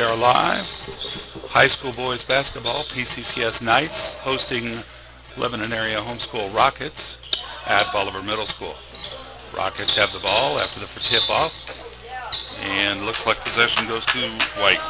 are live. High school boys basketball, PCCS Knights hosting Lebanon area homeschool Rockets at Bolivar Middle School. Rockets have the ball after the tip-off, and looks like possession goes to White.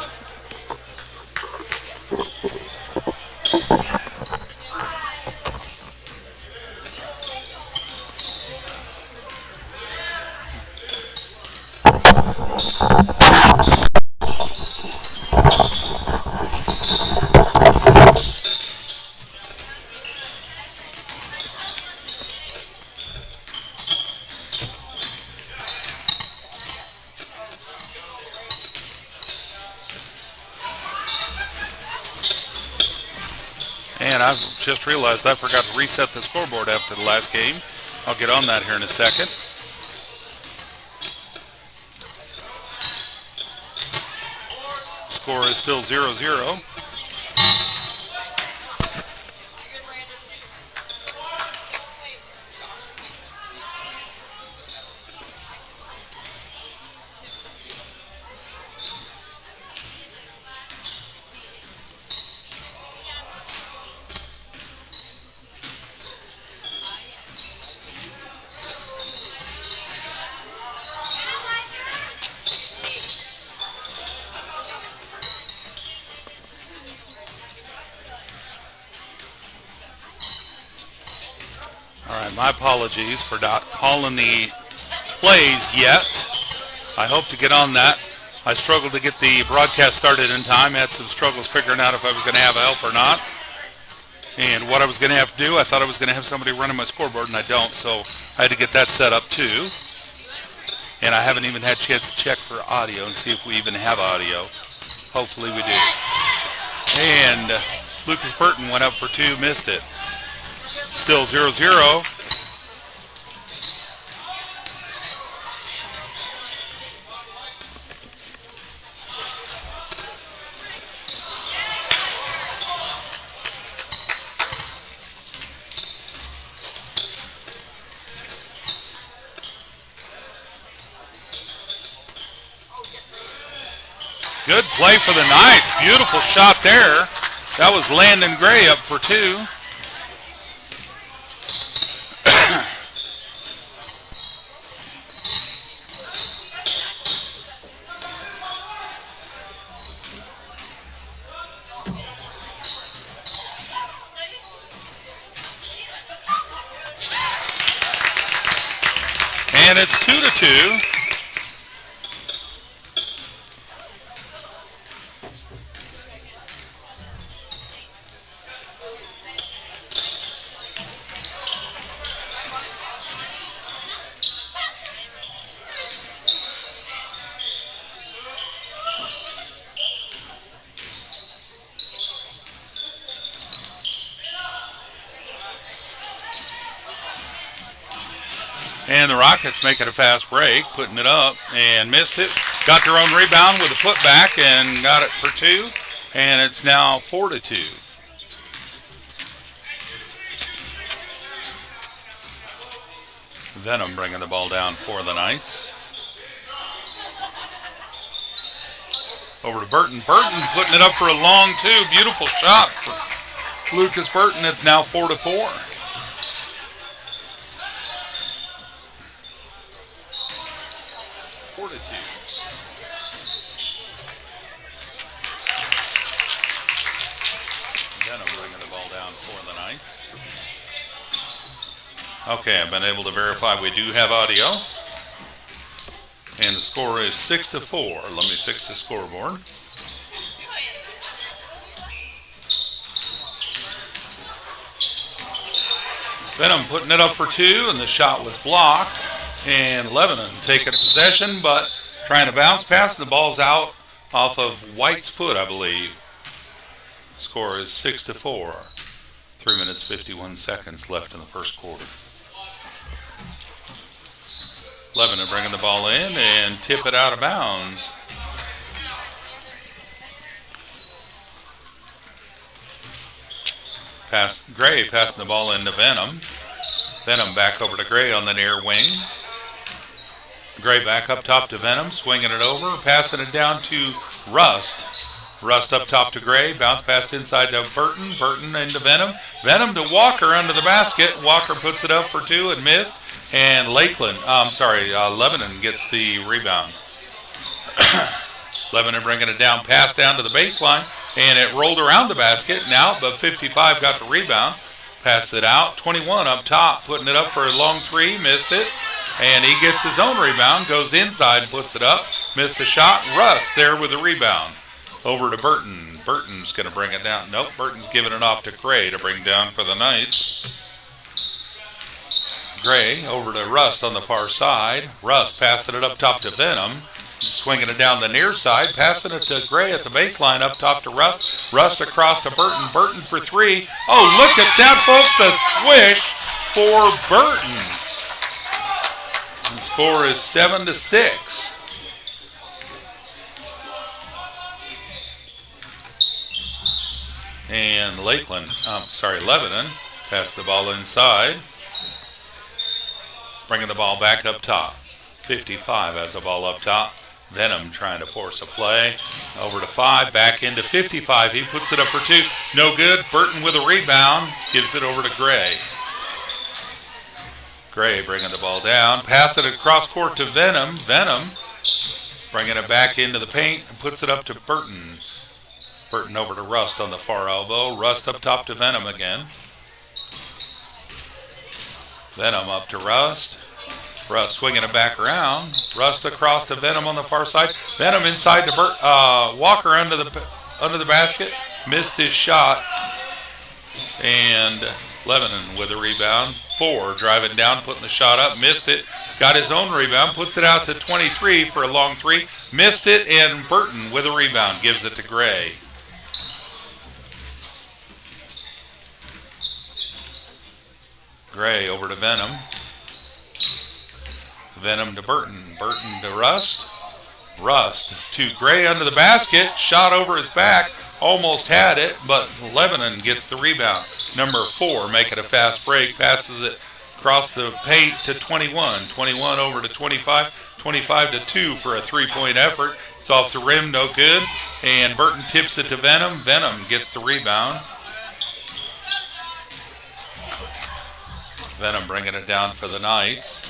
And I've just realized I forgot to reset the scoreboard after the last game. I'll get on that here in a second. Score is still 0-0. My apologies for not calling the plays yet. I hope to get on that. I struggled to get the broadcast started in time. Had some struggles figuring out if I was going to have help or not. And what I was going to have to do, I thought I was going to have somebody running my scoreboard, and I don't. So I had to get that set up too. And I haven't even had a chance to check for audio and see if we even have audio. Hopefully we do. And Lucas Burton went up for two, missed it. Still 0-0. Good play for the Knights. Beautiful shot there. That was Landon Gray up for two. And it's 2-2. And the Rockets making a fast break, putting it up and missed it. Got their own rebound with a putback and got it for two. And it's now 4-2. Venom bringing the ball down for the Knights. Over to Burton. Burton putting it up for a long two. Beautiful shot for Lucas Burton. It's now 4-4. Venom bringing the ball down for the Knights. Okay, I've been able to verify we do have audio. And the score is 6-4. Let me fix the scoreboard. Venom putting it up for two, and the shot was blocked. And Lebanon taking possession, but trying to bounce pass. The ball's out off of White's foot, I believe. Score is 6-4. 3 minutes, 51 seconds left in the first quarter. Lebanon bringing the ball in and tip it out of bounds. Gray passing the ball into Venom. Venom back over to Gray on the near wing. Gray back up top to Venom, swinging it over, passing it down to Rust. Rust up top to Gray. Bounce pass inside to Burton. Burton into Venom. Venom to Walker under the basket. Walker puts it up for two and missed. And Lebanon gets the rebound. Lebanon bringing it down, pass down to the baseline, and it rolled around the basket now, but 55 got the rebound. Passed it out. 21 up top, putting it up for a long three, missed it. And he gets his own rebound, goes inside, puts it up, missed the shot. Russ there with the rebound. Over to Burton. Burton's going to bring it down. Nope, Burton's giving it off to Gray to bring down for the Knights. Gray over to Rust on the far side. Rust passing it up top to Venom. Swinging it down the near side, passing it to Gray at the baseline, up top to Rust. Rust across to Burton. Burton for three. Oh, look at that, folks. A swish for Burton. The score is 7-6. And Lebanon passed the ball inside. Bringing the ball back up top. 55 has the ball up top. Venom trying to force a play. Over to 5, back into 55. He puts it up for two. No good. Burton with a rebound. Gives it over to Gray. Gray bringing the ball down. Pass it across court to Venom. Venom bringing it back into the paint and puts it up to Burton. Burton over to Rust on the far elbow. Rust up top to Venom again. Venom up to Rust. Rust swinging it back around. Rust across to Venom on the far side. Venom inside to Walker under the basket. Missed his shot. And Lebanon with a rebound. 4 driving down, putting the shot up. Missed it. Got his own rebound. Puts it out to 23 for a long three. Missed it. And Burton with a rebound. Gives it to Gray. Gray over to Venom. Venom to Burton. Burton to Rust. Rust to Gray under the basket. Shot over his back. Almost had it, but Lebanon gets the rebound. Number 4 making a fast break. Passes it across the paint to 21. 21 over to 25. 25 to 2 for a three-point effort. It's off the rim, no good. And Burton tips it to Venom. Venom gets the rebound. Venom bringing it down for the Knights.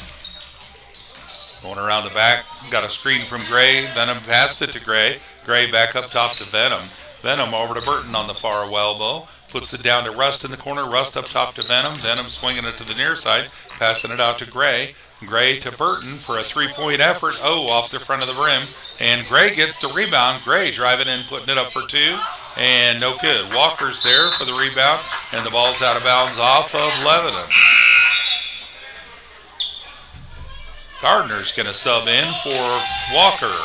Going around the back, got a screen from Gray. Venom passed it to Gray. Gray back up top to Venom. Venom over to Burton on the far elbow. Puts it down to Rust in the corner. Rust up top to Venom. Venom swinging it to the near side. Passing it out to Gray. Gray to Burton for a three-point effort. Oh, off the front of the rim. And Gray gets the rebound. Gray driving in, putting it up for 2. And no good. Walker's there for the rebound. And the ball's out of bounds off of Lebanon. Gardner's going to sub in for Walker.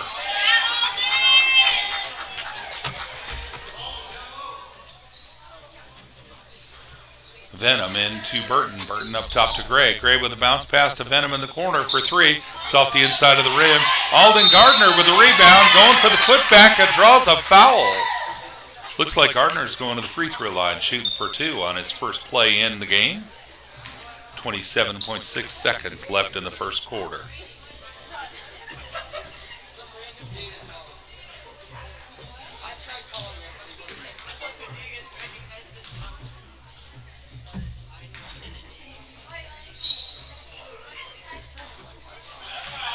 Venom into Burton. Burton up top to Gray. Gray with a bounce pass to Venom in the corner for 3. It's off the inside of the rim. Alden Gardner with the rebound. Going for the putback and draws a foul. Looks like Gardner's going to the free throw line, shooting for 2 on his first play in the game. 27.6 seconds left in the first quarter.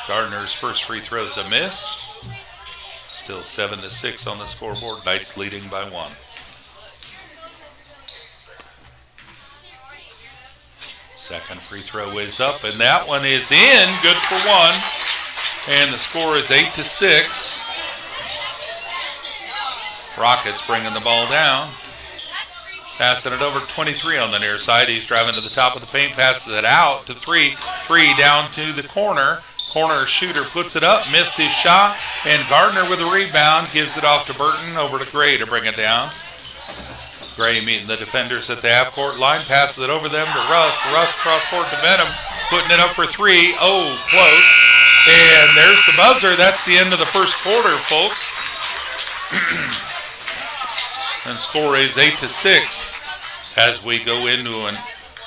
Gardner's first free throw is a miss. Still 7-6 on the scoreboard. Knights leading by 1. Second free throw is up, and that one is in. Good for 1. And the score is 8-6. Rockets bringing the ball down. Passing it over 23 on the near side. He's driving to the top of the paint, passes it out to 3. 3 down to the corner. Corner shooter puts it up, missed his shot, and Gardner with a rebound gives it off to Burton, over to Gray to bring it down. Gray meeting the defenders at the half-court line, passes it over them to Rust. Rust cross-court to Venom, putting it up for 3. Oh, close. And there's the buzzer. That's the end of the first quarter, folks. And score is 8-6 as we go into a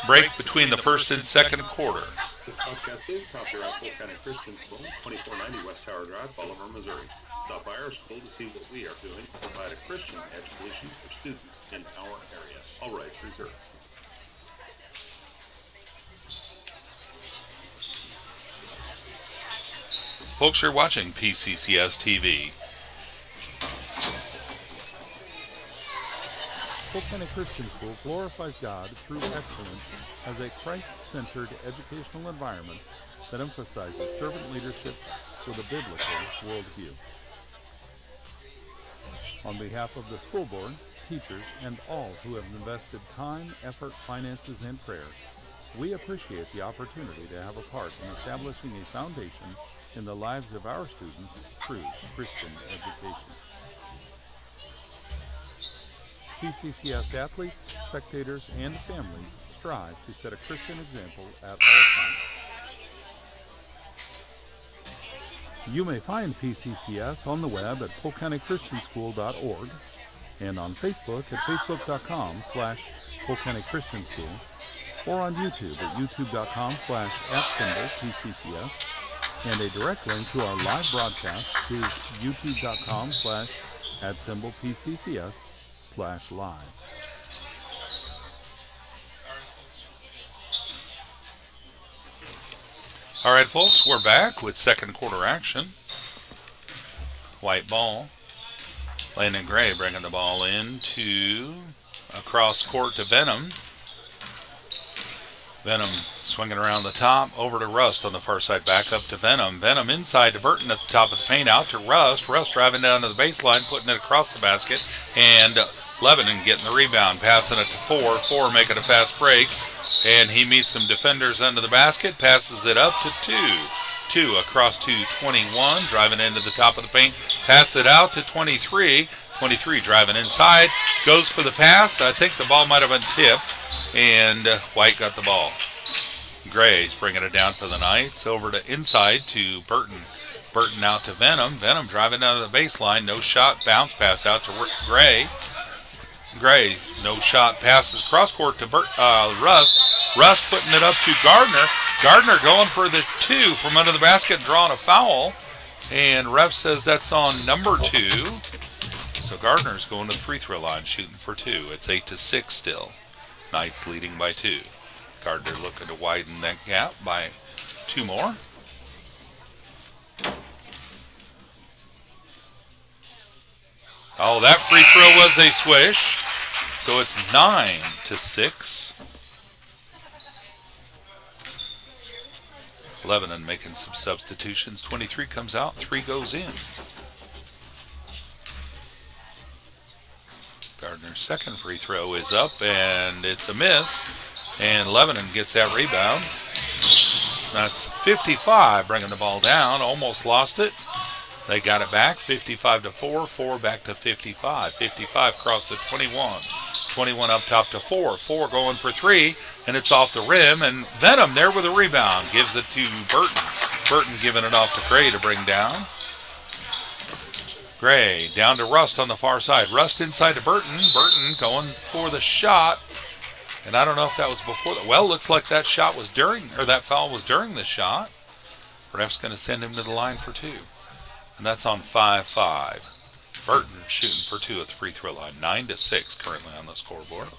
break between the first and second quarter. This podcast is copyright Polk County Christian School, 2490 West Tower Drive, Bolivar, Missouri. Stop by our school to see what we are doing to provide a Christian education for students in our area. All rights reserved. Folks, you're watching PCCS TV. Polk County Christian School glorifies God through excellence as a Christ-centered educational environment that emphasizes servant leadership with a biblical worldview. On behalf of the school board, teachers, and all who have invested time, effort, finances, and prayer, we appreciate the opportunity to have a part in establishing a foundation in the lives of our students through Christian education. PCCS athletes, spectators, and families strive to set a Christian example at all times. You may find PCCS on the web at polkcountychristianschool.org and on Facebook at facebook.com/Polk County Christian School or on YouTube at youtube.com/@PCCS and a direct link to our live broadcast to youtube.com/@PCCS/live. All right, folks, we're back with second quarter action. White ball. Landon Gray bringing the ball into across court to Venom. Venom swinging around the top, over to Rust on the far side, back up to Venom. Venom inside to Burton at the top of the paint, out to Rust. Rust driving down to the baseline, putting it across the basket, and Lebanon getting the rebound, passing it to Four. Four making a fast break, and he meets some defenders under the basket, passes it up to Two across to 21, driving into the top of the paint, pass it out to 23. 23 driving inside, goes for the pass. I think the ball might have been tipped, and White got the ball. Gray's bringing it down for the Knights, over to inside to Burton. Burton out to Venom. Venom driving down to the baseline, no shot, bounce pass out to Gray. Gray, no shot, passes cross court to Rust. Rust putting it up to Gardner. Gardner going for the 2 from under the basket, drawing a foul. And ref says that's on number 2. So Gardner's going to the free throw line, shooting for 2. It's 8-6 still. Knights leading by 2. Gardner looking to widen that gap by 2 more. Oh, that free throw was a swish. So it's 9-6. Lebanon making some substitutions. 23 comes out, 3 goes in. Gardner's second free throw is up, and it's a miss. And Lebanon gets that rebound. That's 55, bringing the ball down. Almost lost it. They got it back, 55-4. 4 back to 55. 55 crossed to 21. 21 up top to 4. 4 going for 3, and it's off the rim. And Venom there with a rebound. Gives it to Burton. Burton giving it off to Gray to bring down. Gray down to Rust on the far side. Rust inside to Burton. Burton going for the shot. And I don't know if that was before. Well, looks like that shot was during, or that foul was during the shot. Ref's going to send him to the line for 2. And that's on 5-5. Burton shooting for 2 at the free throw line. 9-6 currently on the scoreboard.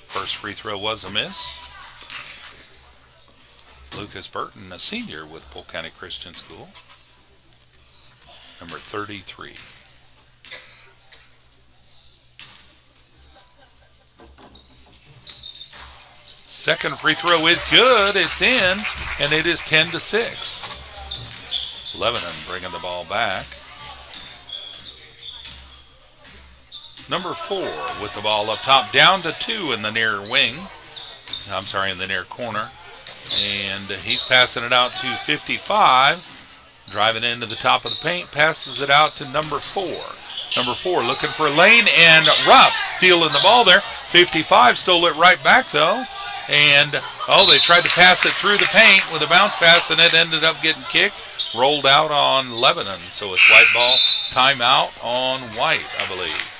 First free throw was a miss. Lucas Burton, a senior with Polk County Christian School. Number 33. Second free throw is good. It's in, and it is 10-6. Lebanon bringing the ball back. Number 4 with the ball up top, down to 2 in the near wing. I'm sorry, in the near corner. And he's passing it out to 55. Driving into the top of the paint, passes it out to number 4. Number 4 looking for a lane, and Rust stealing the ball there. 55 stole it right back, though. And, they tried to pass it through the paint with a bounce pass, and it ended up getting kicked. Rolled out on Lebanon, so it's white ball timeout on White, I believe.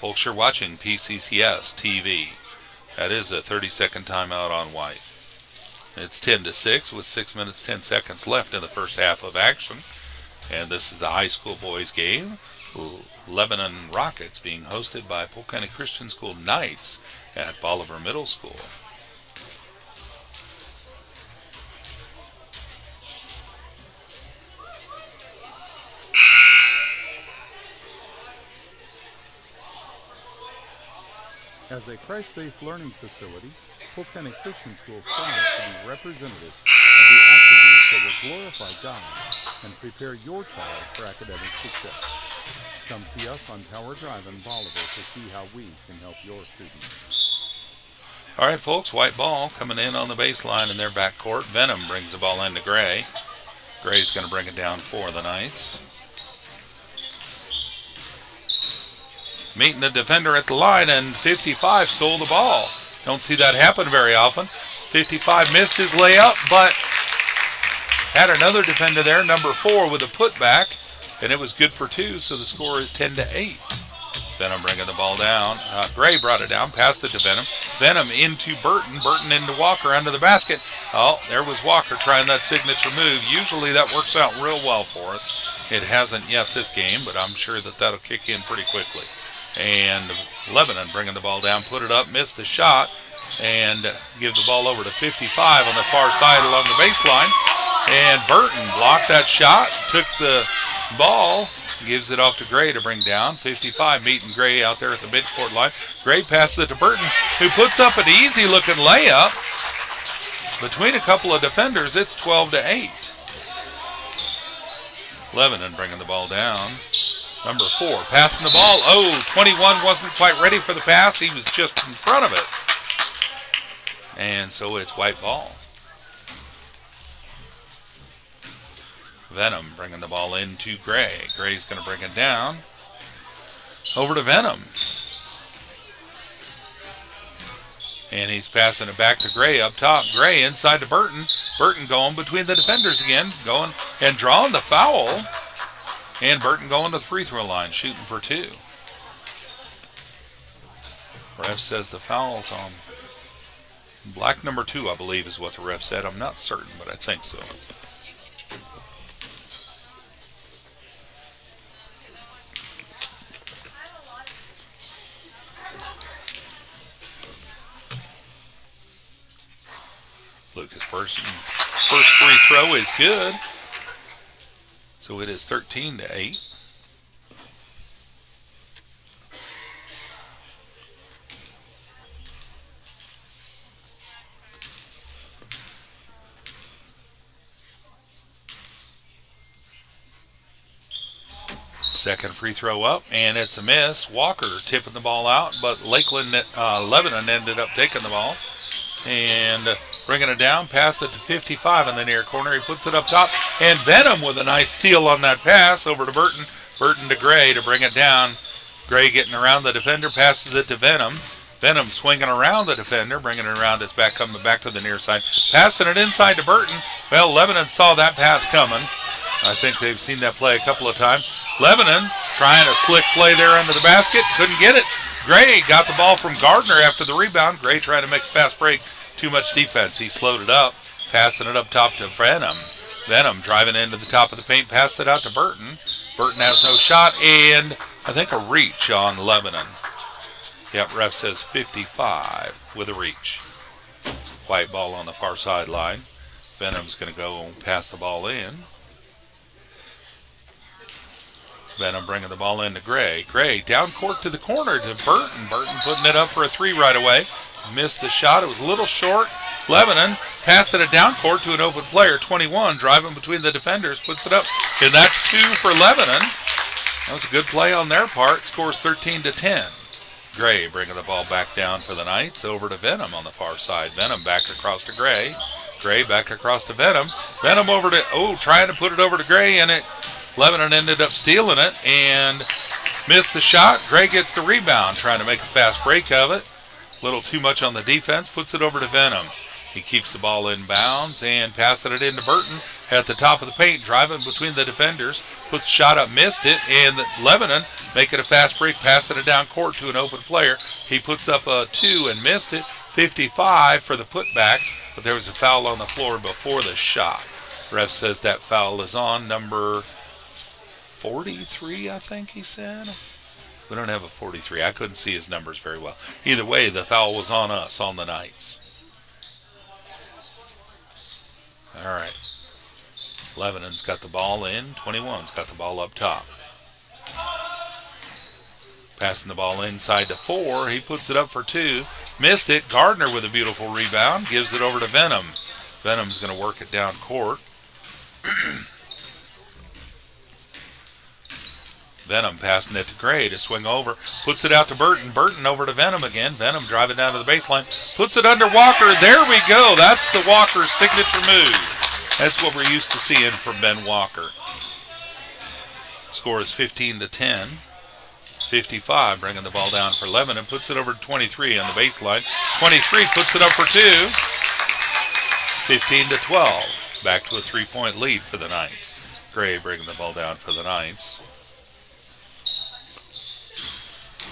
Folks, you're watching PCCS TV. That is a 30-second timeout on White. It's 10-6 with 6 minutes, 10 seconds left in the first half of action. And this is the high school boys game. Lebanon Rockets being hosted by Polk County Christian School Knights at Bolivar Middle School. As a Christ-based learning facility, Polk County Christian School strives to be representative of the attributes that will glorify God and prepare your child for academic success. Come see us on Tower Drive in Bolivar to see how we can help your students. All right, folks, White ball coming in on the baseline in their backcourt. Venom brings the ball into Gray. Gray's going to bring it down for the Knights. Meeting the defender at the line, and 55 stole the ball. Don't see that happen very often. 55 missed his layup, but had another defender there, number 4, with a putback, and it was good for 2, so the score is 10-8. Venom bringing the ball down. Gray brought it down, passed it to Venom. Venom into Burton. Burton into Walker under the basket. Oh, there was Walker trying that signature move. Usually that works out real well for us. It hasn't yet this game, but I'm sure that that'll kick in pretty quickly. And Lebanon bringing the ball down, put it up, missed the shot, and give the ball over to 55 on the far side along the baseline. And Burton blocked that shot, took the ball, gives it off to Gray to bring down. 55 meeting Gray out there at the midcourt line. Gray passes it to Burton, who puts up an easy-looking layup. Between a couple of defenders, it's 12-8. Lebanon bringing the ball down. Number 4, passing the ball. 21 wasn't quite ready for the pass. He was just in front of it. And so it's White ball. Venom bringing the ball into Gray. Gray's going to bring it down. Over to Venom. And he's passing it back to Gray up top. Gray inside to Burton. Burton going between the defenders again. Going and drawing the foul. And Burton going to the free throw line, shooting for 2. Ref says the foul's on black number 2, I believe is what the ref said. I'm not certain, but I think so. Lucas Burton, first free throw is good. So it is 13-8. Second free throw up, and it's a miss. Walker tipping the ball out, but Lebanon ended up taking the ball and bringing it down, pass it to 55 in the near corner. He puts it up top, and Venom with a nice steal on that pass over to Burton. Burton to Gray to bring it down. Gray getting around the defender, passes it to Venom. Venom swinging around the defender, bringing it around his back, coming back to the near side, passing it inside to Burton. Well, Lebanon saw that pass coming. I think they've seen that play a couple of times. Lebanon trying a slick play there under the basket, couldn't get it. Gray got the ball from Gardner after the rebound. Gray trying to make a fast break. Too much defense. He slowed it up, passing it up top to Venom. Venom driving into the top of the paint, passed it out to Burton. Burton has no shot, and I think a reach on Lebanon. Yep, ref says 55 with a reach. White ball on the far sideline. Venom's going to go and pass the ball in. Venom bringing the ball into Gray. Gray down court to the corner to Burton. Burton putting it up for a 3 right away. Missed the shot. It was a little short. Lebanon passing it down court to an open player. 21 driving between the defenders. Puts it up. And that's 2 for Lebanon. That was a good play on their part. Scores 13-10. Gray bringing the ball back down for the Knights. Over to Venom on the far side. Venom back across to Gray. Gray back across to Venom. Venom over to, trying to put it over to Gray, and Lebanon ended up stealing it and missed the shot. Gray gets the rebound, trying to make a fast break of it. A little too much on the defense, puts it over to Venom. He keeps the ball in bounds and passing it into Burton. at the top of the paint, driving between the defenders, puts a shot up, missed it, and Lebanon making a fast break, passing it down court to an open player. He puts up a 2 and missed it. 55 for the putback, but there was a foul on the floor before the shot. Ref says that foul is on number 43, I think he said. We don't have a 43. I couldn't see his numbers very well. Either way, the foul was on us, on the Knights. All right. Lebanon's got the ball in. 21's got the ball up top. Passing the ball inside to 4. He puts it up for 2. Missed it. Gardner with a beautiful rebound. Gives it over to Venom. Venom's going to work it down court. Venom passing it to Gray to swing over. Puts it out to Burton. Burton over to Venom again. Venom driving down to the baseline. Puts it under Walker. There we go. That's the Walker signature move. That's what we're used to seeing from Ben Walker. Score is 15-10. 55 bringing the ball down for Lebanon. Puts it over to 23 on the baseline. 23 puts it up for 2. 15-12. Back to a 3-point lead for the Knights. Gray bringing the ball down for the Knights.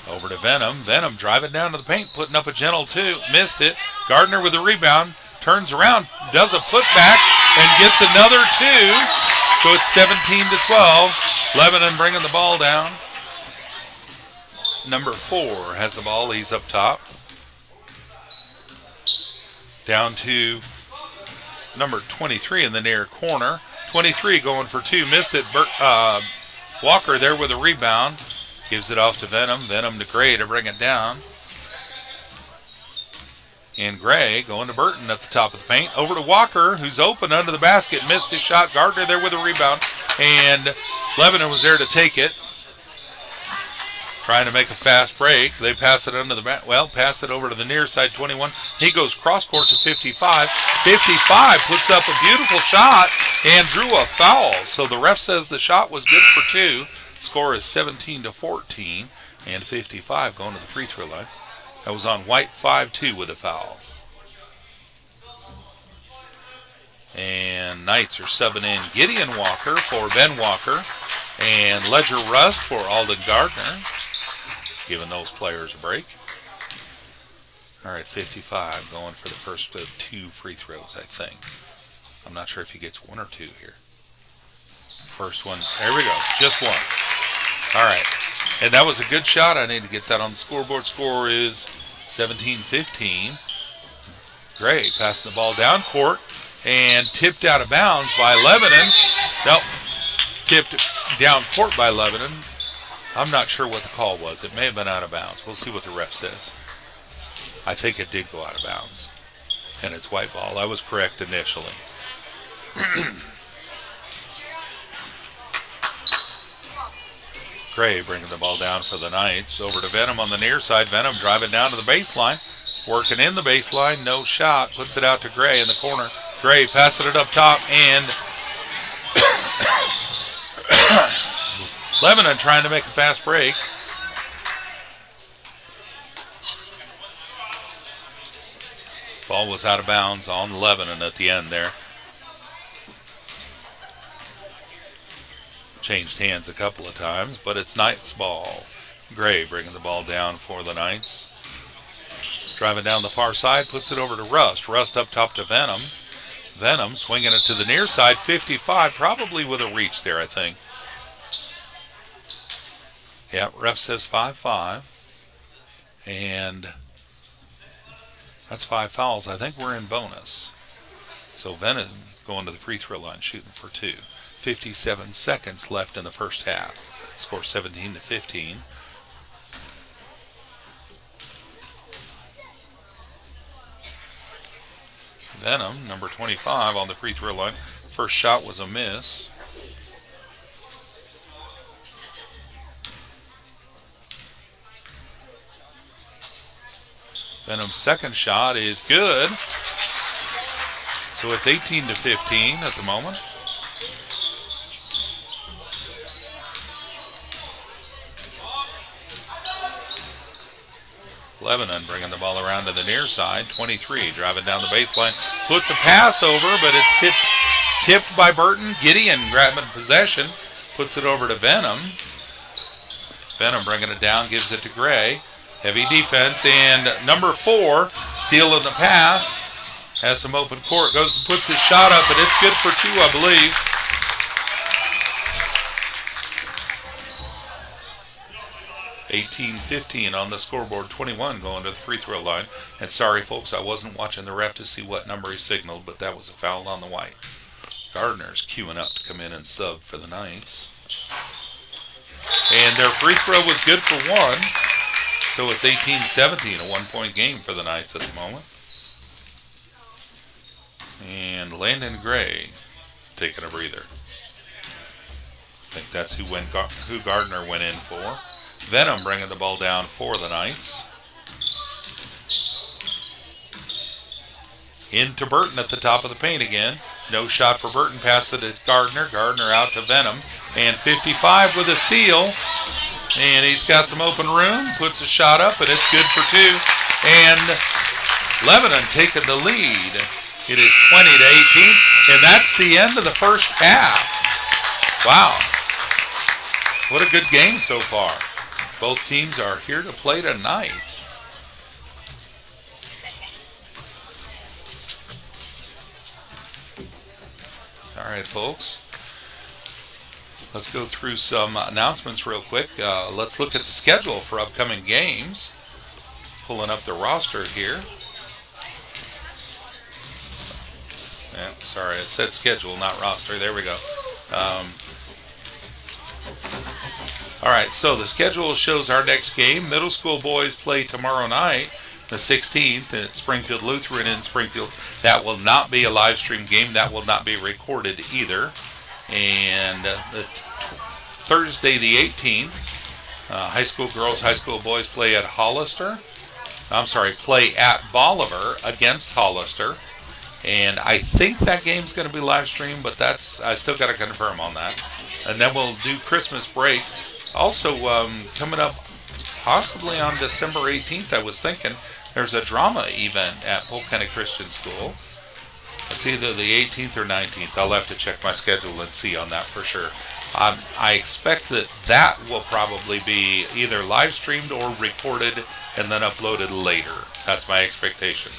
Over to Venom. Venom driving down to the paint, putting up a gentle 2. Missed it. Gardner with a rebound. Turns around, does a putback, and gets another 2. So it's 17-12. Lebanon bringing the ball down. Number 4 has the ball. He's up top. Down to number 23 in the near corner. 23 going for 2. Missed it. Walker there with a rebound. Gives it off to Venom. Venom to Gray to bring it down. And Gray going to Burton at the top of the paint. Over to Walker, who's open under the basket. Missed his shot. Gardner there with a rebound. And Lebanon was there to take it. Trying to make a fast break. They pass it under the pass it over to the near side, 21. He goes cross court to 55. 55 puts up a beautiful shot and drew a foul. So the ref says the shot was good for 2. Score is 17-14, and 55 going to the free throw line. That was on White, 5-2 with a foul. And Knights are subbing in Gideon Walker for Ben Walker and Ledger Rust for Alden Gardner, giving those players a break. All right, 55 going for the first of 2 free throws, I think. I'm not sure if he gets 1 or 2 here. First one, there we go, just 1. All right, and that was a good shot. I need to get that on the scoreboard. Score is 17-15. Gray passing the ball down court and tipped out of bounds by Lebanon. Nope, tipped down court by Lebanon. I'm not sure what the call was. It may have been out of bounds. We'll see what the ref says. I think it did go out of bounds, and it's white ball. I was correct initially. Gray bringing the ball down for the Knights. Over to Venom on the near side. Venom driving down to the baseline. Working in the baseline. No shot. Puts it out to Gray in the corner. Gray passing it up top. And Lebanon trying to make a fast break. Ball was out of bounds on Lebanon at the end there. Changed hands a couple of times, but it's Knights ball. Gray bringing the ball down for the Knights. Driving down the far side, puts it over to Rust. Rust up top to Venom. Venom swinging it to the near side, 55, probably with a reach there, I think. Yeah, ref says 5-5. And that's 5 fouls. I think we're in bonus. So Venom going to the free throw line, shooting for 2. 57 seconds left in the first half. Score 17-15. Venom, number 25, on the free throw line. First shot was a miss. Venom's second shot is good. So it's 18-15 at the moment. Lebanon bringing the ball around to the near side. 23 driving down the baseline. Puts a pass over, but it's tipped by Burton. Gideon grabbing possession, puts it over to Venom. Venom bringing it down, gives it to Gray. Heavy defense, and number 4, stealing the pass. Has some open court, goes and puts his shot up, and it's good for 2, I believe. (18-15) on the scoreboard, 21 going to the free throw line. And sorry, folks, I wasn't watching the ref to see what number he signaled, but that was a foul on the white. Gardner's queuing up to come in and sub for the Knights. And their free throw was good for 1. So it's 18-17, a 1-point game for the Knights at the moment. And Landon Gray taking a breather. I think that's who Gardner went in for. Venom bringing the ball down for the Knights. Into Burton at the top of the paint again. No shot for Burton. Pass it to Gardner. Gardner out to Venom. And 55 with a steal. And he's got some open room. Puts a shot up, and it's good for 2. And Lebanon taking the lead. It is 20-18. And that's the end of the first half. Wow. What a good game so far. Both teams are here to play tonight. All right, folks. Let's go through some announcements real quick. Let's look at the schedule for upcoming games. Pulling up the roster here. Yeah, sorry, it said schedule, not roster. There we go. All right, so the schedule shows our next game. Middle school boys play tomorrow night, the 16th, at Springfield Lutheran in Springfield. That will not be a live stream game. That will not be recorded either. And Thursday the 18th, high school girls, high school boys play at play at Bolivar against Hollister. And I think that game's going to be live streamed, but I still got to confirm on that. And then we'll do Christmas break. Also, coming up possibly on December 18th, I was thinking, there's a drama event at Polk County Christian School. It's either the 18th or 19th. I'll have to check my schedule and see on that for sure. I expect that will probably be either live streamed or recorded and then uploaded later. That's my expectation.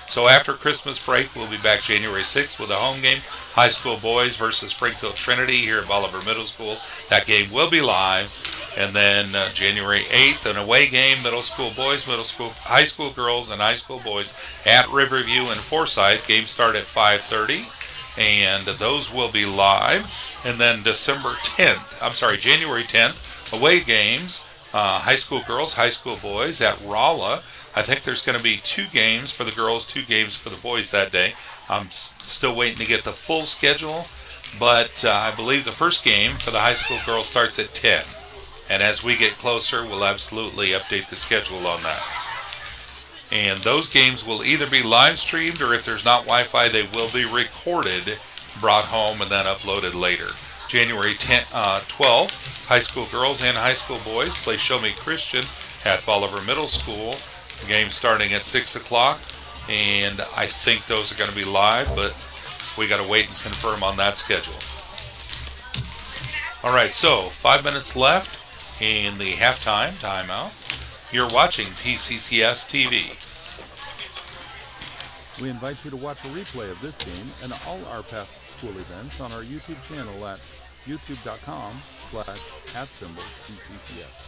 So after Christmas break, we'll be back January 6th with a home game. High school boys versus Springfield Trinity here at Bolivar Middle School. That game will be live. And then January 8th, an away game, middle school boys, high school girls, and high school boys at Riverview and Forsyth. Games start at 5:30, and those will be live. And then January 10th, away games, high school girls, high school boys at Rolla. I think there's going to be 2 games for the girls, 2 games for the boys that day. I'm still waiting to get the full schedule, but I believe the first game for the high school girls starts at 10. And as we get closer, we'll absolutely update the schedule on that. And those games will either be live streamed, or if there's not Wi-Fi, they will be recorded, brought home, and then uploaded later. January 12th, high school girls and high school boys play Show Me Christian at Bolivar Middle School. The game starting at 6 o'clock, and I think those are going to be live, but we got to wait and confirm on that schedule. All right, so 5 minutes left in the halftime timeout. You're watching PCCS TV. We invite you to watch a replay of this game and all our past school events on our YouTube channel at youtube.com/@PCCS.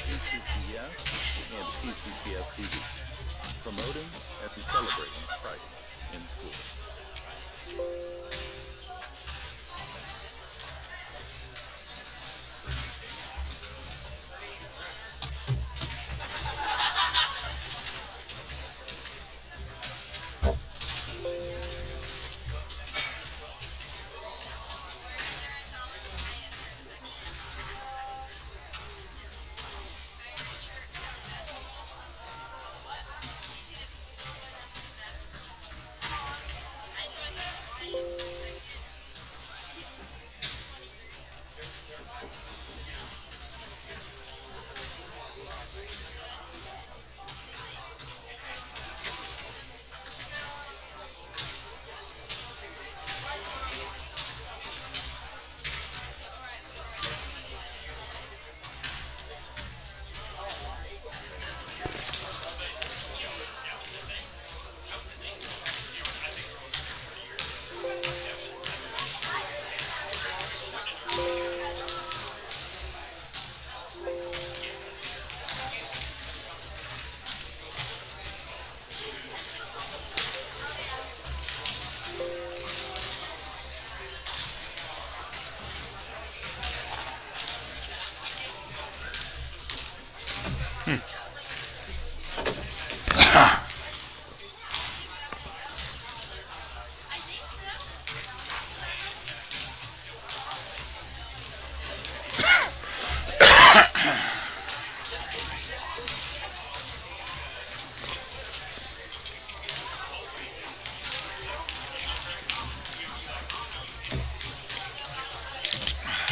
PCCS and PCCS TV, promoting and celebrating Christ in school.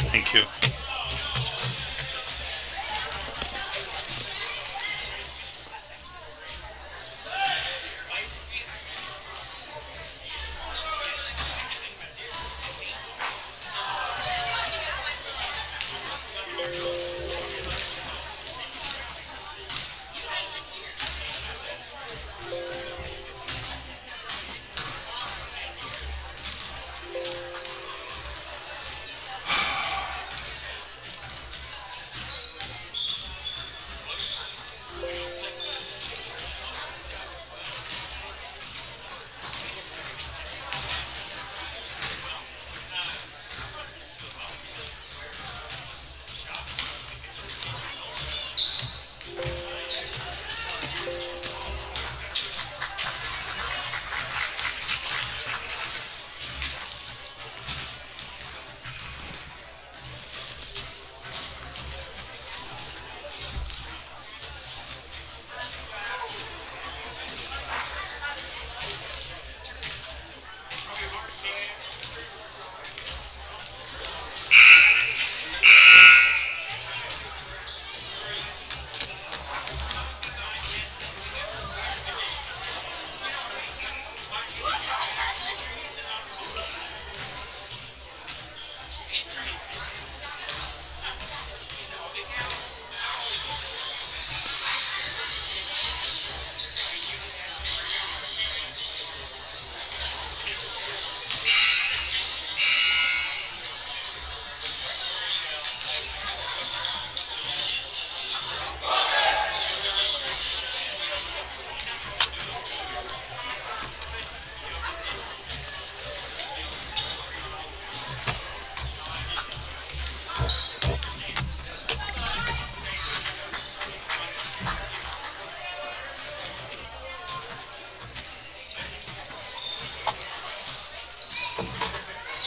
Thank you.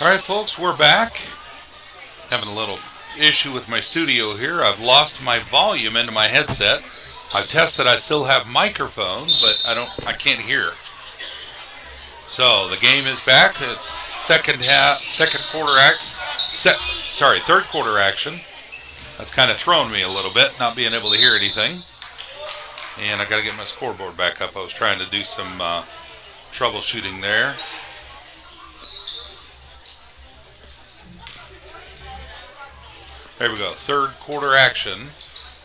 All right, folks, we're back. Having a little issue with my studio here. I've lost my volume into my headset. I've tested. I still have microphone, but I can't hear. So the game is back. It's third quarter action. That's kind of thrown me a little bit, not being able to hear anything. And I got to get my scoreboard back up. I was trying to do some troubleshooting there. There we go. Third quarter action.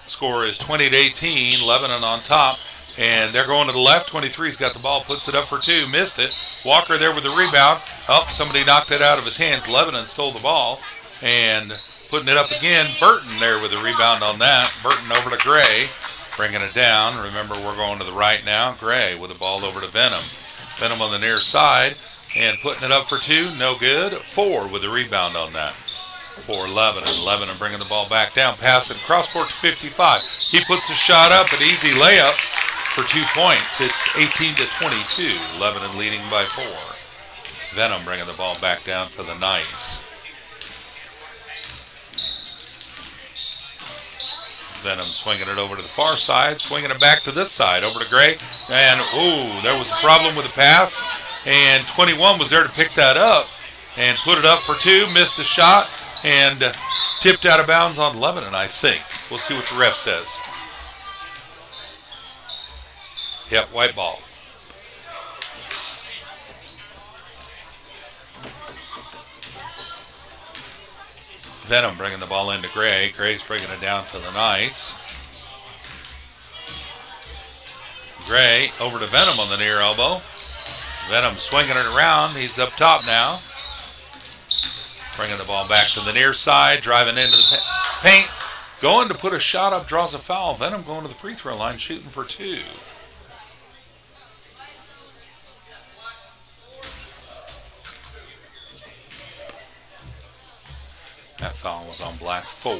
Score is 20-18. Lebanon on top. And they're going to the left. 23's got the ball. Puts it up for two. Missed it. Walker there with the rebound. Oh, somebody knocked it out of his hands. Lebanon stole the ball. And putting it up again. Burton there with the rebound on that. Burton over to Gray. Bringing it down. Remember, we're going to the right now. Gray with the ball over to Venom. Venom on the near side. And putting it up for two. No good. 4 with the rebound on that. For Lebanon. Lebanon bringing the ball back down. Pass it cross court to 55. He puts the shot up. An easy layup for 2 points. It's 18-22. Lebanon leading by 4. Venom bringing the ball back down for the Knights. Venom swinging it over to the far side. Swinging it back to this side. Over to Gray. And, ooh, there was a problem with the pass. And 21 was there to pick that up. And put it up for 2. Missed the shot. And tipped out of bounds on Lebanon, I think. We'll see what the ref says. Yep, white ball. Venom bringing the ball into Gray. Gray's bringing it down for the Knights. Gray over to Venom on the near elbow. Venom swinging it around. He's up top now. Bringing the ball back to the near side, driving into the paint. Going to put a shot up, draws a foul. Venom going to the free throw line, shooting for 2. That foul was on black 4.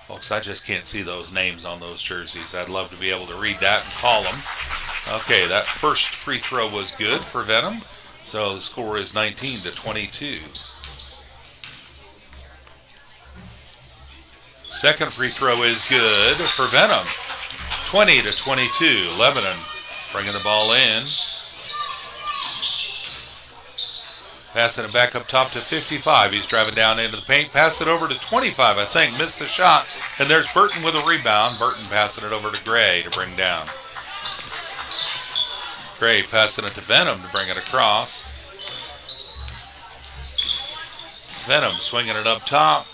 Folks, I just can't see those names on those jerseys. I'd love to be able to read that and call them. Okay, that first free throw was good for Venom. So the score is 19-22. Second free throw is good for Venom. 20-22. Lebanon bringing the ball in. Passing it back up top to 55. He's driving down into the paint. Pass it over to 25, I think. Missed the shot. And there's Burton with a rebound. Burton passing it over to Gray to bring down. Gray passing it to Venom to bring it across. Venom swinging it up top.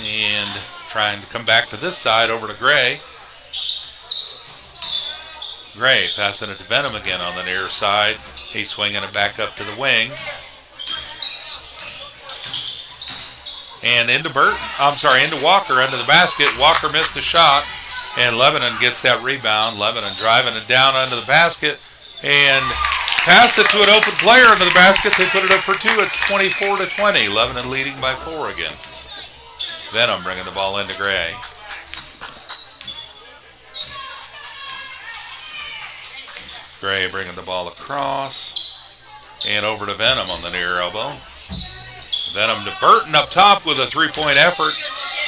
And trying to come back to this side over to Gray. Gray passing it to Venom again on the near side. He's swinging it back up to the wing. And into Walker under the basket. Walker missed a shot. And Lebanon gets that rebound. Lebanon driving it down under the basket. And pass it to an open player under the basket. They put it up for two. It's 24-20. Lebanon leading by 4 again. Venom bringing the ball into Gray. Gray bringing the ball across and over to Venom on the near elbow. Venom to Burton up top with a three-point effort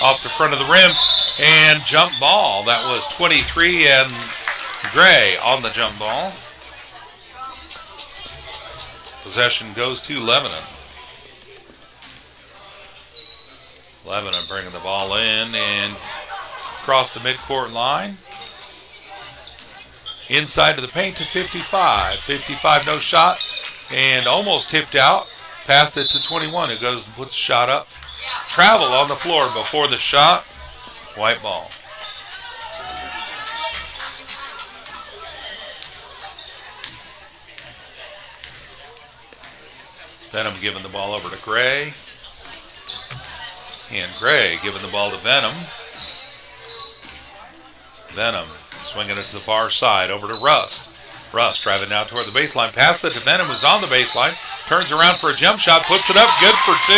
off the front of the rim and jump ball. That was 23 and Gray on the jump ball. Possession goes to Lebanon. Lebanon bringing the ball in and across the midcourt line. Inside to the paint to 55. 55, no shot, and almost tipped out. Passed it to 21, who goes and puts the shot up. Travel on the floor before the shot. White ball. Venom giving the ball over to Gray. And Gray giving the ball to Venom. Venom swinging it to the far side, over to Rust. Rust driving down toward the baseline. Pass it to Venom, who's on the baseline. Turns around for a jump shot, puts it up, good for 2.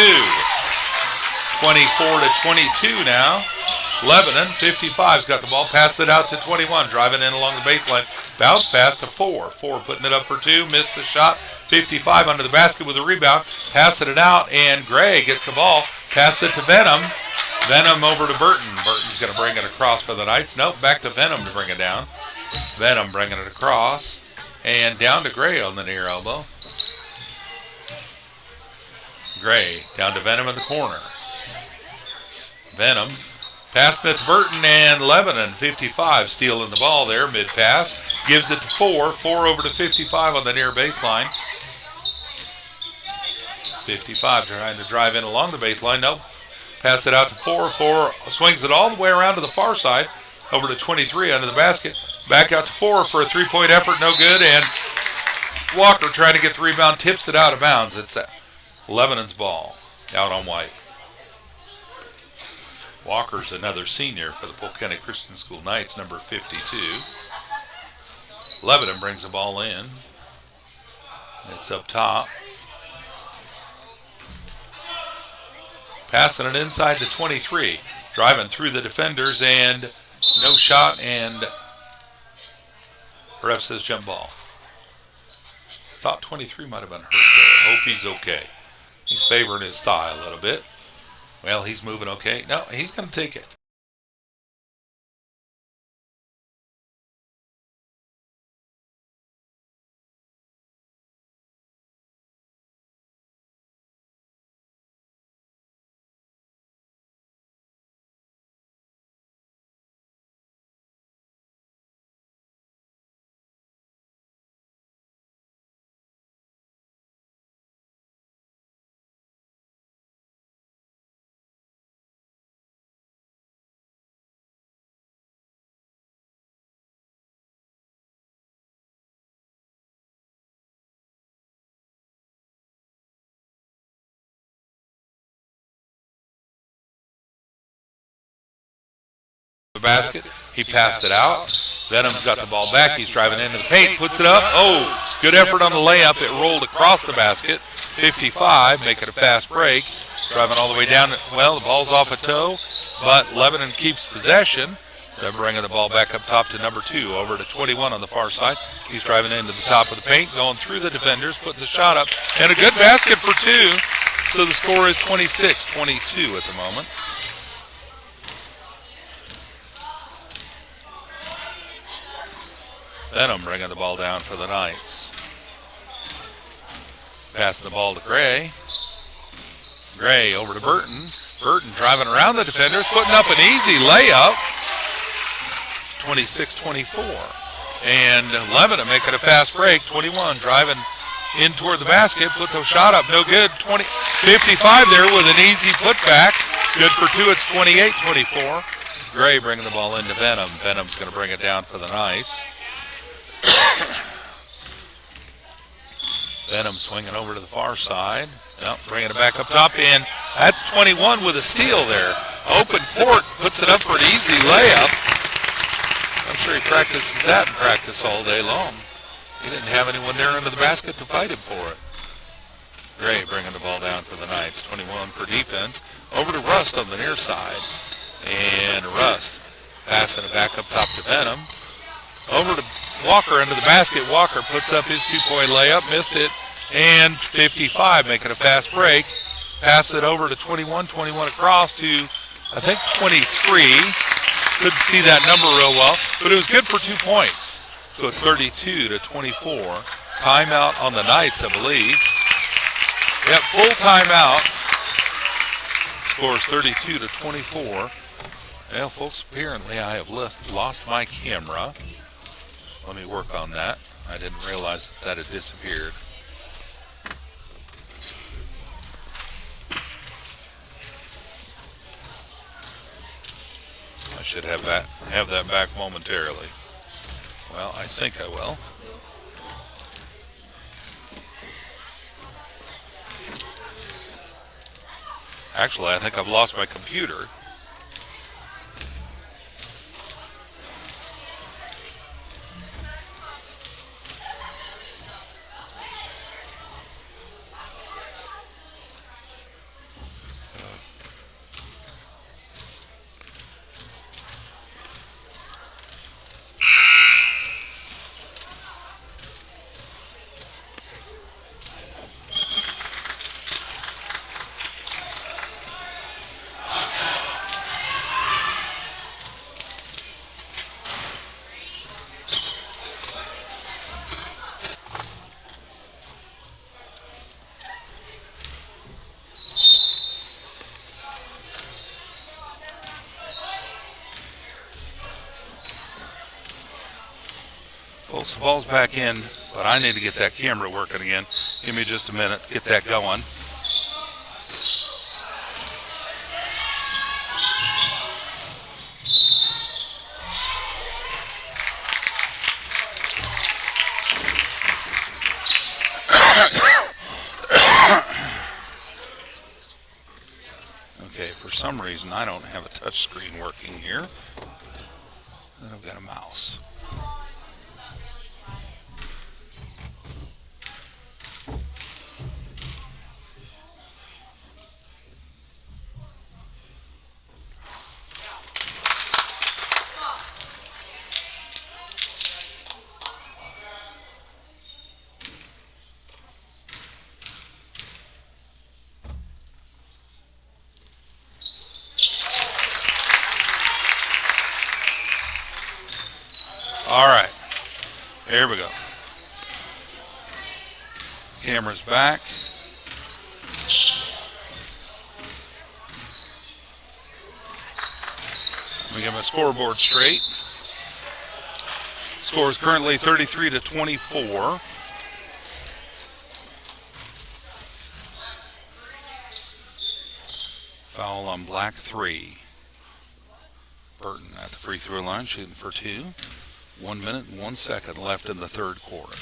24-22 now. Lebanon, 55's got the ball. Pass it out to 21, driving in along the baseline. Bounce pass to 4. 4 putting it up for 2, missed the shot. 55 under the basket with a rebound. Passing it out, and Gray gets the ball. Pass it to Venom. Venom over to Burton. Burton's going to bring it across for the Knights. Nope, back to Venom to bring it down. Venom bringing it across. And down to Gray on the near elbow. Gray down to Venom in the corner. Venom passing it to Burton, and Lebanon, 55, stealing the ball there, mid-pass. Gives it to 4. 4 over to 55 on the near baseline. 55 trying to drive in along the baseline. Nope. Pass it out to 4. 4 swings it all the way around to the far side. Over to 23 under the basket. Back out to 4 for a three-point effort. No good. And Walker trying to get the rebound. Tips it out of bounds. It's Lebanon's ball. Out on White. Walker's another senior for the Polk County Christian School Knights, number 52. Lebanon brings the ball in. It's up top. Passing it inside to 23. Driving through the defenders and no shot, and ref says jump ball. Thought 23 might have been hurt there. Hope he's okay. He's favoring his thigh a little bit. Well, he's moving okay. No, he's going to take it. The basket. He passed it out. Venom's got the ball back. He's driving into the paint. Puts it up. Oh, good effort on the layup. It rolled across the basket. 55, making a fast break. Driving all the way down. Well, the ball's off a toe, but Lebanon keeps possession. They're bringing the ball back up top to number 2, over to 21 on the far side. He's driving into the top of the paint, going through the defenders, putting the shot up, and a good basket for 2. So the score is 26-22 at the moment. Venom bringing the ball down for the Knights. Passing the ball to Gray. Gray over to Burton. Burton driving around the defenders, putting up an easy layup. 26-24. And Lebanon making a fast break. 21 driving in toward the basket. Put the shot up. No good. 55 there with an easy putback. Good for two. It's 28-24. Gray bringing the ball into Venom. Venom's going to bring it down for the Knights. Venom swinging over to the far side. Yep, bringing it back up top. And that's 21 with a steal there. Open court, puts it up for an easy layup. I'm sure he practices that in practice all day long. He didn't have anyone there under the basket to fight him for it. Gray bringing the ball down for the Knights. 21 for defense. Over to Rust on the near side. And Rust passing it back up top to Venom. Over to Walker into the basket. Walker puts up his two-point layup, missed it, and 55 making a fast break. Pass it over to 21 across to, I think, 23. Couldn't see that number real well, but it was good for 2 points. So it's 32-24. Timeout on the Knights, I believe. Yep, full timeout. Scores 32-24. Well, folks, apparently I have lost my camera. Let me work on that. I didn't realize that had disappeared. I should have that back momentarily. Well, I think I will. Actually, I think I've lost my computer. Folks, the ball's back in, but I need to get that camera working again. Give me just a minute to get that going. Okay, for some reason I don't have a touch screen working here. Then I've got a mouse. All right, here we go. Camera's back. Let me get my scoreboard straight. Score is currently 33-24. Foul on Black 3. Burton at the free throw line, shooting for 2. 1 minute and 1 second left in the third quarter.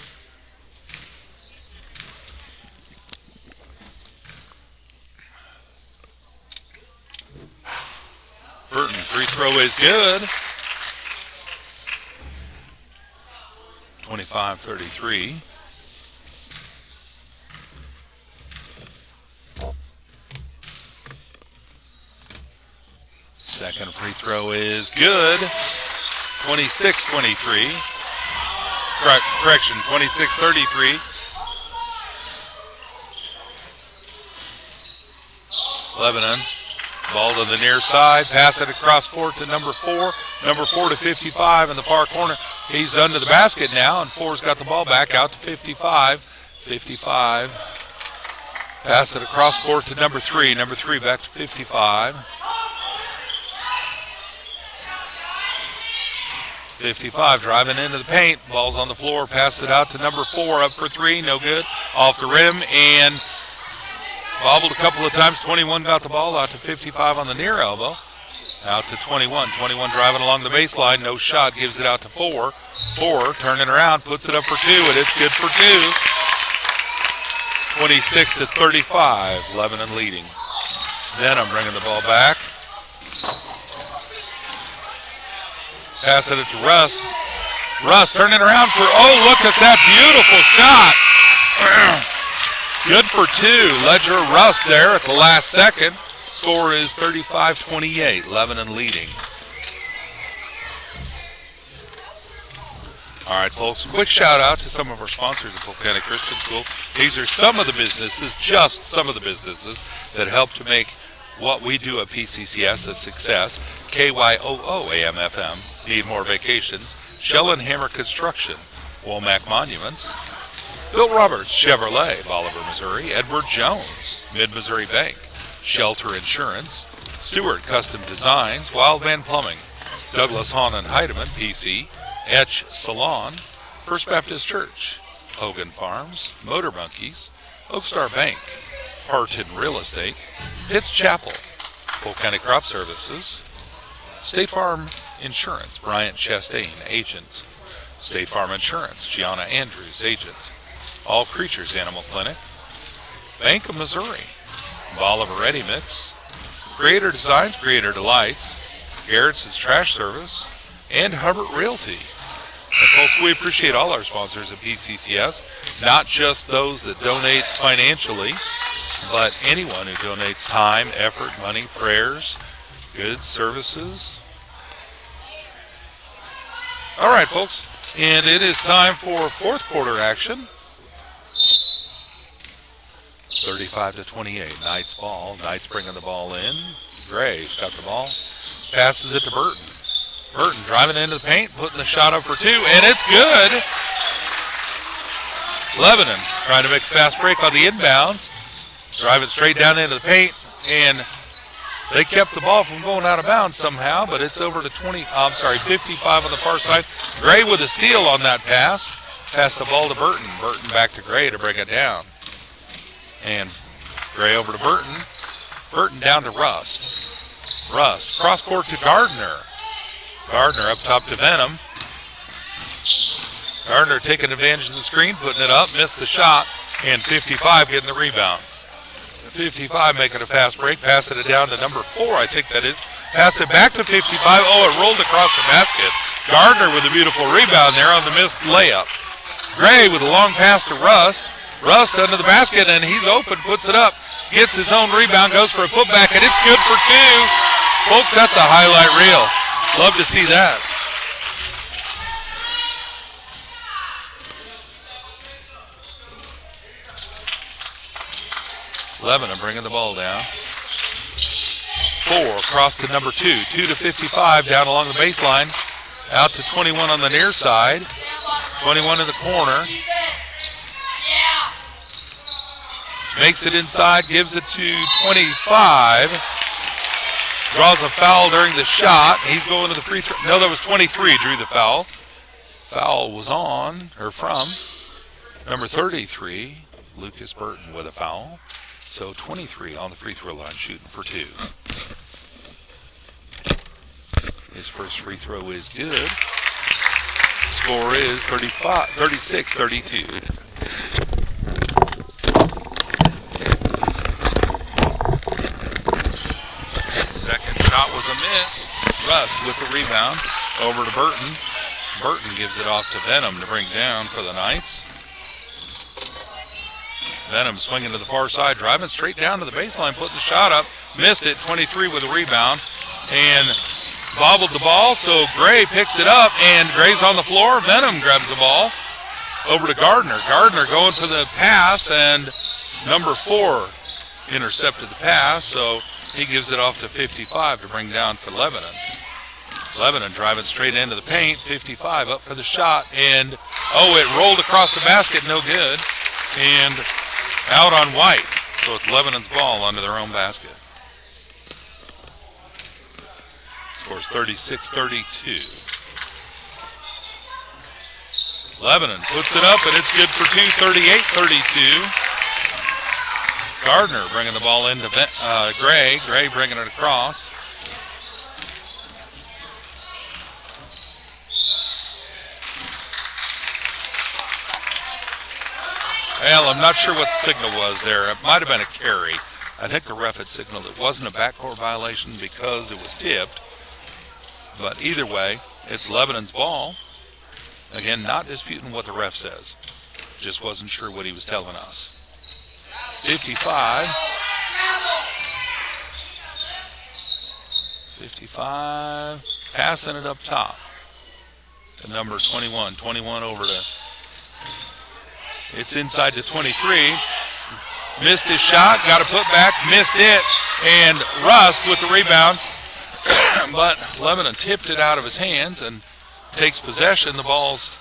Burton, free throw is good. 25-33. Second free throw is good. 26-23. Correction, 26-33. Lebanon, ball to the near side, pass it across court to number 4. Number 4 to 55 in the far corner. He's under the basket now, and 4's got the ball back out to 55. 55 Pass it across court to number 3. Number 3 back to 55. 55 driving into the paint. Ball's on the floor. Pass it out to number 4. Up for 3. No good. Off the rim and bobbled a couple of times. 21 got the ball out to 55 on the near elbow. Out to 21. 21 driving along the baseline. No shot. Gives it out to 4. 4 turning around. Puts it up for 2. And it's good for 2. 26 to 35. Lebanon leading. Venom bringing the ball back. Passing it to Rust. Rust turning around for, oh, look at that beautiful shot. Good for 2. Ledger Rust there at the last second. Score is 35-28. Lebanon leading. All right, folks, quick shout out to some of our sponsors at Polk County Christian School. These are some of the businesses, just some of the businesses, that help to make what we do at PCCS a success. KYOO AM/FM. Need more vacations? Shell and Hammer Construction, Womack Monuments, Bill Roberts Chevrolet, Bolivar, Missouri, Edward Jones, Mid-Missouri Bank, Shelter Insurance, Stewart Custom Designs, Wildman Plumbing, Douglas Hahn and Heidemann, PC, Etch Salon, First Baptist Church, Hogan Farms, Motor Monkeys, Oakstar Bank, Parton Real Estate, Pitts Chapel, Polk County Crop Services, State Farm Insurance, Bryant Chastain, agent. State Farm Insurance, Gianna Andrews, agent. All Creatures Animal Clinic, Bank of Missouri, Bolivar Ready Mix, Creator Designs, Creator Delights, Garrett's Trash Service, and Hubbard Realty. And folks, we appreciate all our sponsors at PCCS, not just those that donate financially, but anyone who donates time, effort, money, prayers, goods, services. All right, folks, and it is time for fourth quarter action. 35-28, Knights ball. Knights bringing the ball in. Gray's got the ball. Passes it to Burton. Burton driving into the paint, putting the shot up for 2, and it's good. Lebanon trying to make a fast break on the inbounds. Driving straight down into the paint, and they kept the ball from going out of bounds somehow, but it's over to 55 on the far side. Gray with a steal on that pass. Pass the ball to Burton. Burton back to Gray to bring it down. And Gray over to Burton. Burton down to Rust. Rust cross court to Gardner. Gardner up top to Venom. Gardner taking advantage of the screen, putting it up, missed the shot, and 55 getting the rebound. 55 making a fast break, passing it down to number 4, I think that is. Pass it back to 55. Oh, it rolled across the basket. Gardner with a beautiful rebound there on the missed layup. Gray with a long pass to Rust. Rust under the basket, and he's open, puts it up, gets his own rebound, goes for a putback, and it's good for 2. Folks, that's a highlight reel. Love to see that. Lebanon bringing the ball down. 4 across to number 2. 2 to 55 down along the baseline. Out to 21 on the near side. 21 in the corner. Makes it inside, gives it to 25. Draws a foul during the shot. He's going to the free throw. No, that was 23 drew the foul. Foul was on, or from, number 33, Lucas Burton with a foul. So 23 on the free throw line shooting for 2. His first free throw is good. Score is 36-32. Second shot was a miss. Rust with the rebound over to Burton. Burton gives it off to Venom to bring down for the Knights. Venom swinging to the far side, driving straight down to the baseline, putting the shot up. Missed it, 23 with a rebound. And bobbled the ball, so Gray picks it up, and Gray's on the floor. Venom grabs the ball over to Gardner. Gardner going for the pass, and number 4 intercepted the pass, so he gives it off to 55 to bring down for Lebanon. Lebanon driving straight into the paint. 55 up for the shot, and it rolled across the basket, no good. And out on White. So it's Lebanon's ball under their own basket. Scores 36-32. Lebanon puts it up, and it's good for 2, 38-32. Gardner bringing the ball into Gray. Gray bringing it across. Well, I'm not sure what the signal was there. It might have been a carry. I think the ref had signaled it wasn't a backcourt violation because it was tipped. But either way, it's Lebanon's ball. Again, not disputing what the ref says. Just wasn't sure what he was telling us. 55. 55. Passing it up top to number 21. 21 over to... It's inside to 23. Missed his shot. Got a put back. Missed it. And Rust with the rebound. But Lebanon tipped it out of his hands and takes possession. The ball's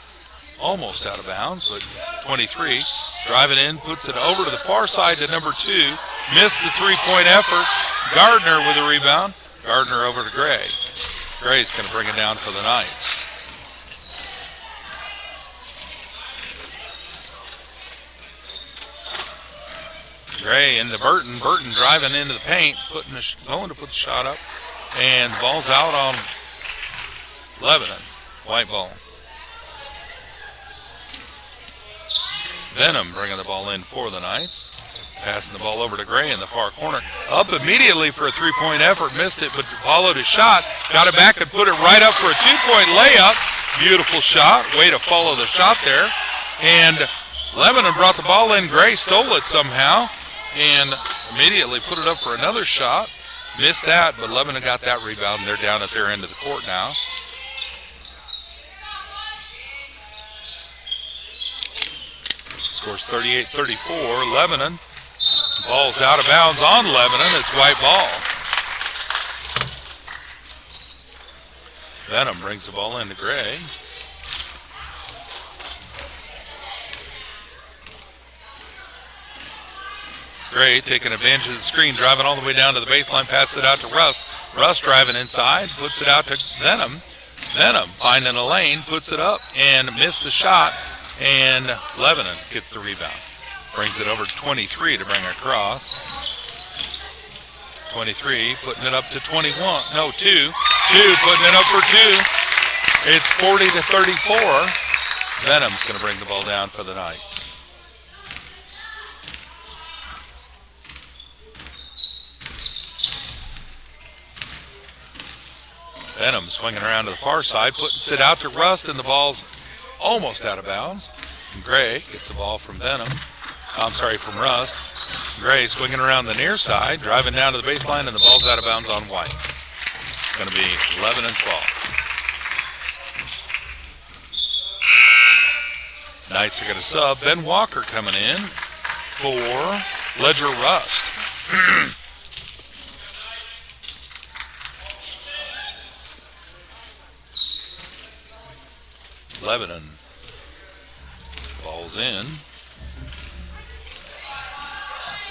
almost out of bounds, but 23 driving in, puts it over to the far side to number 2. Missed the three-point effort. Gardner with a rebound. Gardner over to Gray. Gray's going to bring it down for the Knights. Gray into Burton. Burton driving into the paint, going to put the shot up, and ball's out on Lebanon. White ball. Venom bringing the ball in for the Knights. Passing the ball over to Gray in the far corner. Up immediately for a three-point effort. Missed it, but followed his shot. Got it back and put it right up for a two-point layup. Beautiful shot. Way to follow the shot there. And Lebanon brought the ball in. Gray stole it somehow and immediately put it up for another shot. Missed that, but Lebanon got that rebound, and they're down at their end of the court now. Scores 38-34. Lebanon. Ball's out of bounds on Lebanon. It's white ball. Venom brings the ball into Gray. Gray taking advantage of the screen, driving all the way down to the baseline, passes it out to Rust. Rust driving inside, puts it out to Venom. Venom finding a lane, puts it up, and missed the shot, and Lebanon gets the rebound. Brings it over to 23 to bring across. 23 putting it up to 21. No, 2. 2 putting it up for 2. It's 40-34. Venom's going to bring the ball down for the Knights. Venom swinging around to the far side, puts it out to Rust, and the ball's almost out of bounds. And Gray gets the ball from from Rust. Gray swinging around the near side, driving down to the baseline, and the ball's out of bounds on White. It's going to be Lebanon's ball. Knights are going to sub. Ben Walker coming in for Ledger Rust. Lebanon. Ball's in.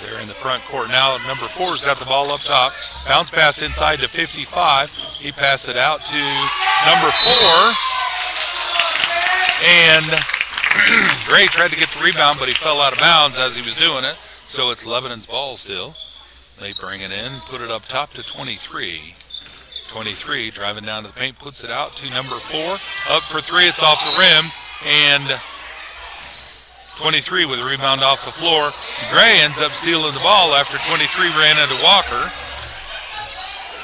They're in the front court now. Number 4's got the ball up top. Bounce pass inside to 55. He passed it out to number 4. And Gray tried to get the rebound, but he fell out of bounds as he was doing it. So it's Lebanon's ball still. They bring it in, put it up top to 23. 23 driving down to the paint, puts it out to number 4. Up for 3, it's off the rim. And 23 with a rebound off the floor. Gray ends up stealing the ball after 23 ran into Walker.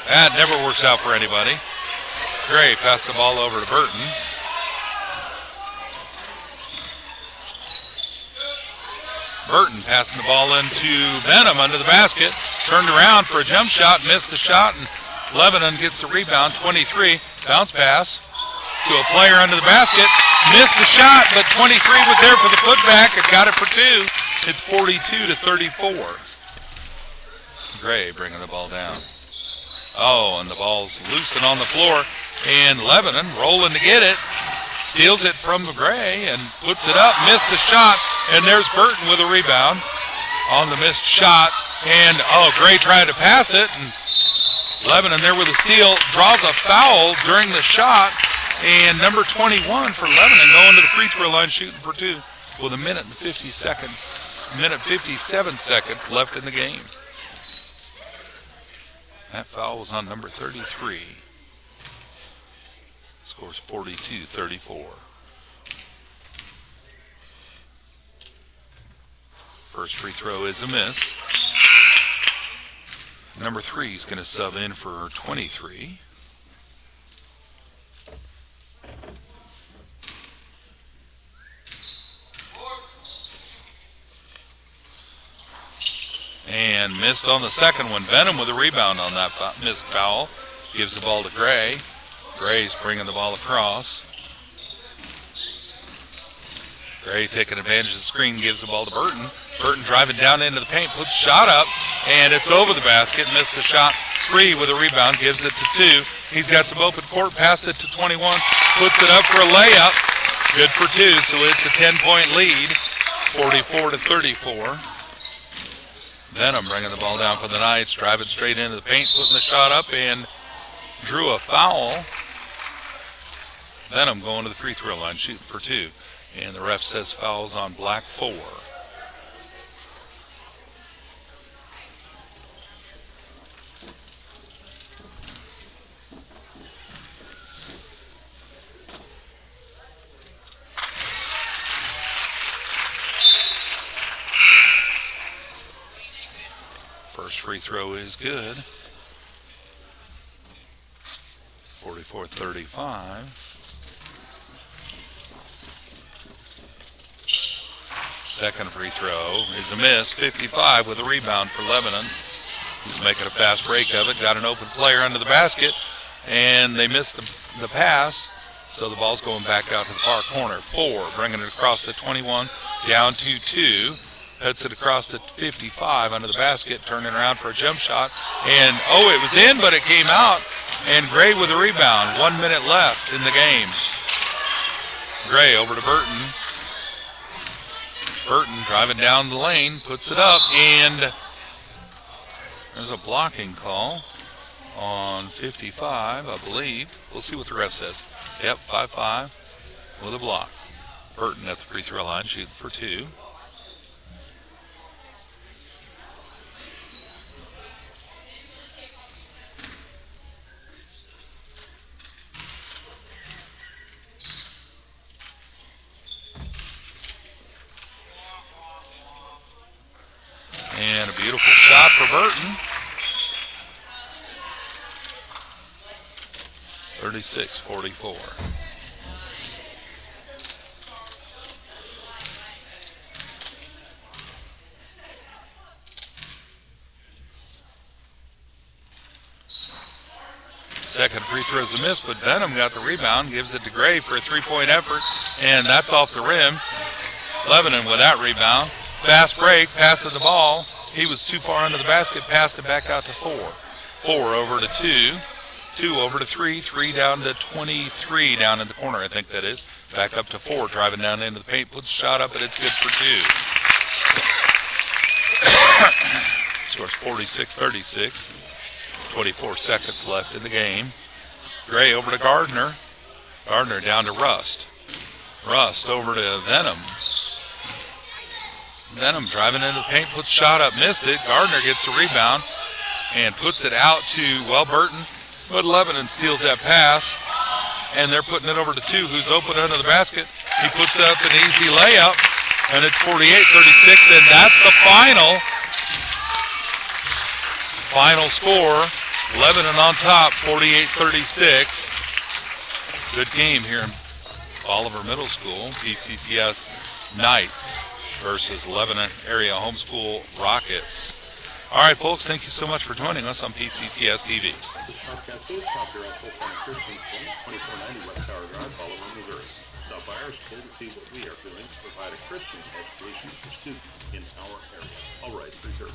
That never works out for anybody. Gray passed the ball over to Burton. Burton passing the ball into Venom under the basket. Turned around for a jump shot, missed the shot, and Lebanon gets the rebound. 23, bounce pass to a player under the basket. Missed the shot, but 23 was there for the putback and got it for 2. It's 42-34. Gray bringing the ball down. Oh, and the ball's loose and on the floor. And Lebanon rolling to get it. Steals it from Gray and puts it up. Missed the shot, and there's Burton with a rebound. on the missed shot. And, Gray tried to pass it. And Lebanon there with a steal. Draws a foul during the shot. And number 21 for Lebanon going to the free throw line shooting for two with a minute 57 seconds left in the game. That foul was on number 33. Scores 42-34. First free throw is a miss. Number 3 is going to sub in for 23. And missed on the second one. Venom with a rebound on that missed foul. Gives the ball to Gray. Gray's bringing the ball across. Gray taking advantage of the screen, gives the ball to Burton. Burton driving down into the paint, puts a shot up, and it's over the basket. Missed the shot. 3 with a rebound, gives it to 2. He's got some open court, passed it to 21, puts it up for a layup. Good for 2, so it's a 10-point lead, 44-34. Venom bringing the ball down for the Knights, driving straight into the paint, putting the shot up, and drew a foul. Venom going to the free throw line, shooting for 2. And the ref says fouls on Black 4. First free throw is good. 44-35. Second free throw is a miss. 55 with a rebound for Lebanon. He's making a fast break of it. Got an open player under the basket, and they missed the pass. So the ball's going back out to the far corner. 4, bringing it across to 21, down to 2. Puts it across to 55 under the basket, turning around for a jump shot. And, it was in, but it came out. And Gray with a rebound. 1 minute left in the game. Gray over to Burton. Burton driving down the lane, puts it up, and there's a blocking call on 55, I believe. We'll see what the ref says. Yep, 5-5 with a block. Burton at the free throw line, shooting for 2. And a beautiful shot for Burton. 36-44. Second free throw is a miss, but Venom got the rebound, gives it to Gray for a three-point effort, and that's off the rim. Lebanon with that rebound. Fast break, passing the ball. He was too far under the basket, passed it back out to 4. 4 over to 2. 2 over to 3. 3 down to 23 down in the corner, I think that is. Back up to 4, driving down into the paint, puts a shot up, and it's good for 2. Scores 46-36. 24 seconds left in the game. Gray over to Gardner. Gardner down to Rust. Rust over to Venom. Venom driving into the paint, puts a shot up, missed it. Gardner gets the rebound and puts it out to, Burton. But Lebanon steals that pass, and they're putting it over to 2, who's open under the basket. He puts up an easy layup, and it's 48-36, and that's the final score. Lebanon on top, 48-36. Good game here in Oliver Middle School. PCCS Knights versus Lebanon Area Homeschool Rockets. All right, folks, thank you so much for joining us on PCCS TV. This podcast is copyright Full-Time Christian School, 2490 West Tower Drive, Oliver, Missouri. Stop by our school to see what we are doing to provide a Christian education for students in our area. All rights reserved.